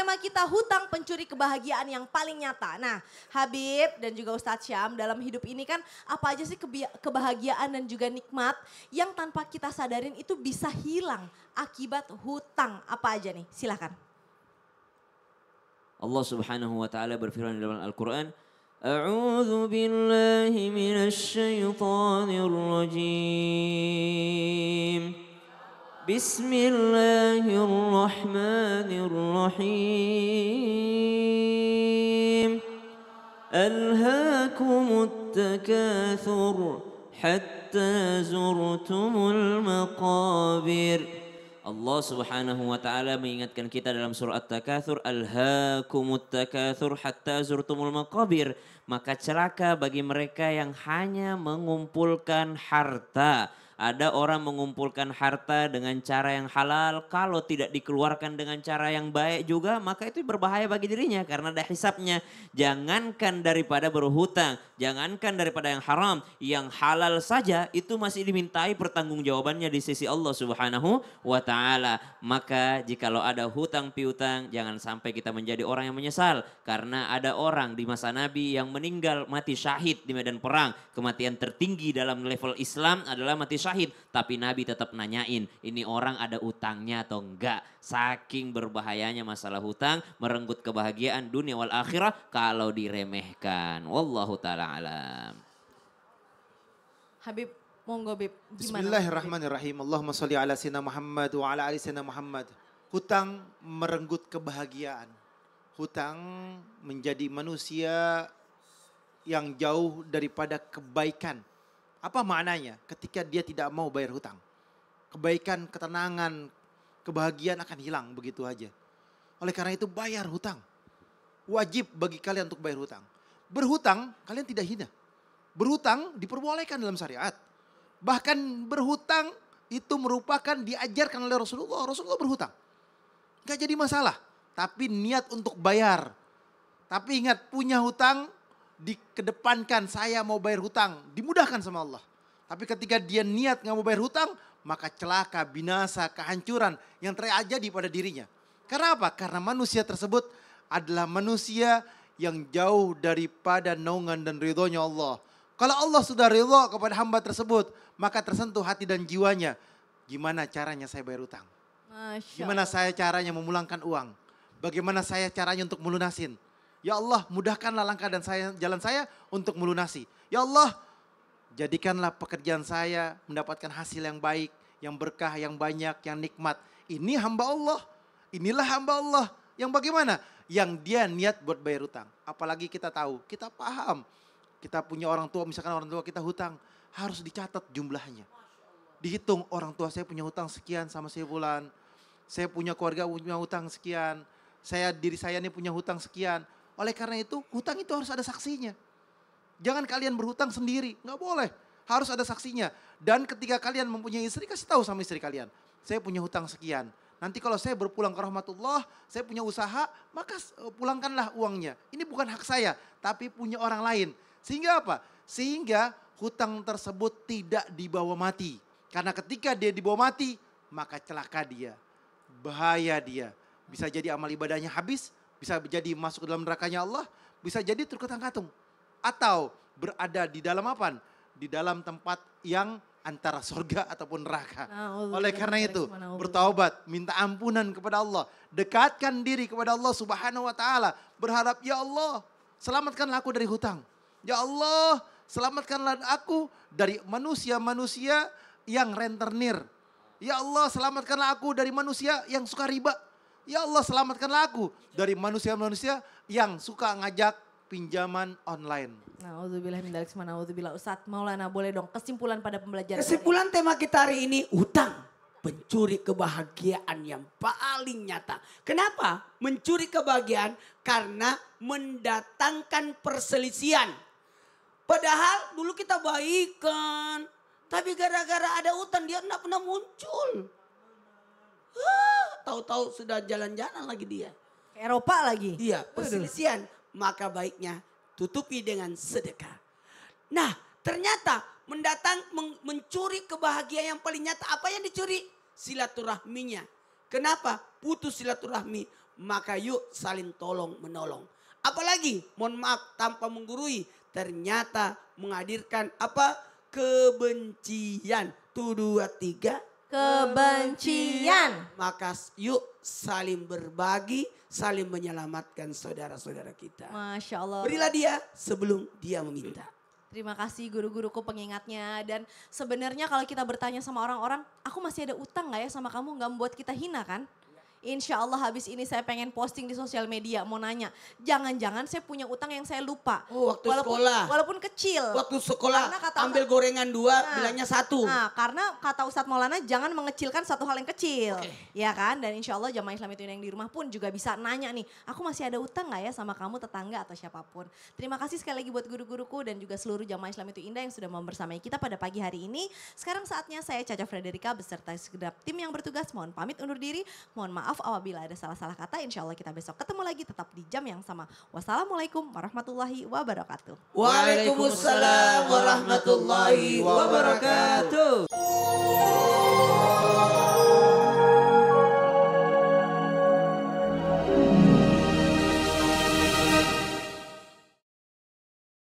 tema kita hutang pencuri kebahagiaan yang paling nyata. Nah Habib dan juga Ustadz Syam dalam hidup ini kan apa aja sih kebahagiaan dan juga nikmat yang tanpa kita sadarin itu bisa hilang akibat hutang. Apa aja nih? Silahkan. Allah Subhanahu wa taala berfirman dalam Al-Qur'an, A'udzu billahi minasy syaithanir rajim. Bismillahirrahmanirrahim. Alhaakumut takatsur hatta zurtumul maqabir. Allah Subhanahu wa taala mengingatkan kita dalam surah At-Takatsur, alhaakumut takatsur hatta zurtumul maqabir. Maka celaka bagi mereka yang hanya mengumpulkan harta. Ada orang mengumpulkan harta dengan cara yang halal, kalau tidak dikeluarkan dengan cara yang baik juga maka itu berbahaya bagi dirinya karena ada hisapnya. Jangankan daripada berhutang, jangankan daripada yang haram, yang halal saja itu masih dimintai pertanggungjawabannya di sisi Allah Subhanahu wa taala. Maka jikalau ada hutang piutang jangan sampai kita menjadi orang yang menyesal karena ada orang di masa Nabi yang meninggal mati syahid di medan perang. Kematian tertinggi dalam level Islam adalah mati syahid, tapi Nabi tetap nanyain ini orang ada utangnya atau enggak. Saking berbahayanya masalah hutang merenggut kebahagiaan dunia wal akhirah kalau diremehkan. Wallahu taala alam. Habib, monggo Bib. Gimana? Bismillahirrahmanirrahim. Allahumma sholli ala sayyidina Muhammad wa ala ali sayyidina Muhammad. Hutang merenggut kebahagiaan. Hutang menjadi manusia yang jauh daripada kebaikan. Apa maknanya? Ketika dia tidak mau bayar hutang. Kebaikan, ketenangan, kebahagiaan akan hilang begitu aja. Oleh karena itu bayar hutang. Wajib bagi kalian untuk bayar hutang. Berhutang kalian tidak hina. Berhutang diperbolehkan dalam syariat. Bahkan berhutang itu merupakan diajarkan oleh Rasulullah. Rasulullah berhutang. Gak jadi masalah. Tapi niat untuk bayar. Tapi ingat punya hutang dikedepankan saya mau bayar hutang. Dimudahkan sama Allah. Tapi ketika dia niat gak mau bayar hutang. Maka celaka, binasa, kehancuran yang terjadi pada dirinya. Karena apa? Karena manusia tersebut adalah manusia yang jauh daripada naungan dan ridhonya Allah. Kalau Allah sudah ridho kepada hamba tersebut, maka tersentuh hati dan jiwanya. Gimana caranya saya bayar utang? Gimana saya caranya memulangkan uang? Bagaimana saya caranya untuk melunasin? Ya Allah, mudahkanlah langkah dan jalan saya untuk melunasi. Ya Allah, jadikanlah pekerjaan saya mendapatkan hasil yang baik, yang berkah, yang banyak, yang nikmat. Ini hamba Allah. Inilah hamba Allah. Yang bagaimana? Yang dia niat buat bayar utang. Apalagi kita tahu, kita paham. Kita punya orang tua, misalkan orang tua kita hutang. Harus dicatat jumlahnya. Dihitung orang tua saya punya hutang sekian sama saya bulan. Saya punya keluarga punya hutang sekian. Diri saya ini punya hutang sekian. Oleh karena itu hutang itu harus ada saksinya. Jangan kalian berhutang sendiri. Nggak boleh. Harus ada saksinya. Dan ketika kalian mempunyai istri, kasih tahu sama istri kalian. Saya punya hutang sekian. Nanti kalau saya berpulang ke rahmatullah, saya punya usaha, maka pulangkanlah uangnya. Ini bukan hak saya, tapi punya orang lain. Sehingga apa? Sehingga hutang tersebut tidak dibawa mati. Karena ketika dia dibawa mati, maka celaka dia. Bahaya dia. Bisa jadi amal ibadahnya habis, bisa jadi masuk ke dalam nerakanya Allah, bisa jadi terketang-katung. Atau berada di dalam apa? Di dalam tempat yang antara surga ataupun neraka. Oleh karena itu bertaubat, minta ampunan kepada Allah. Dekatkan diri kepada Allah Subhanahu wa taala. Berharap ya Allah selamatkanlah aku dari hutang. Ya Allah selamatkanlah aku dari manusia-manusia yang rentenir. Ya Allah selamatkanlah aku dari manusia yang suka riba. Ya Allah selamatkanlah aku dari manusia-manusia yang suka ngajak pinjaman online. Na'udzubillah min dzalik, na'udzubillah. Ustadz Maulana boleh dong kesimpulan pada pembelajaran. Kesimpulan tema kita hari ini hutang. Pencuri kebahagiaan yang paling nyata. Kenapa? Mencuri kebahagiaan karena mendatangkan perselisihan. Padahal dulu kita baikan. Tapi gara-gara ada hutang dia tidak pernah muncul. Tahu-tahu sudah jalan-jalan lagi dia. Ke Eropa lagi. Iya, perselisihan. Maka baiknya tutupi dengan sedekah. Nah, ternyata mencuri kebahagiaan yang paling nyata. Apa yang dicuri? Silaturahminya. Kenapa? Putus silaturahmi. maka yuk saling tolong menolong. Apalagi mohon maaf tanpa menggurui, ternyata menghadirkan apa? Kebencian. 1, 2, 3. Kebencian. Maka yuk saling berbagi, saling menyelamatkan saudara-saudara kita. Masya Allah. Berilah dia sebelum dia meminta. Terima kasih guru-guruku pengingatnya. Dan sebenarnya kalau kita bertanya sama orang-orang, aku masih ada utang gak ya sama kamu? Gak membuat kita hina kan? Insya Allah habis ini saya pengen posting di sosial media, mau nanya. Jangan-jangan saya punya utang yang saya lupa. Oh, waktu sekolah. Walaupun kecil. Waktu sekolah Karena kata ambil gorengan 2, bilangnya 1. Nah, karena kata Ustadz Maulana jangan mengecilkan satu hal yang kecil. Ya kan? Dan insya Allah jamaah Islam itu yang di rumah pun juga bisa nanya nih. Aku masih ada utang gak ya sama kamu, tetangga atau siapapun. Terima kasih sekali lagi buat guru-guruku dan juga seluruh jamaah Islam itu indah yang sudah membersamai kita pada pagi hari ini. Sekarang saatnya saya Caca Frederika beserta segenap tim yang bertugas mohon pamit undur diri. Mohon maaf apabila ada salah-salah kata. Insya Allah kita besok ketemu lagi tetap di jam yang sama. Wassalamualaikum warahmatullahi wabarakatuh. Waalaikumsalam warahmatullahi wabarakatuh.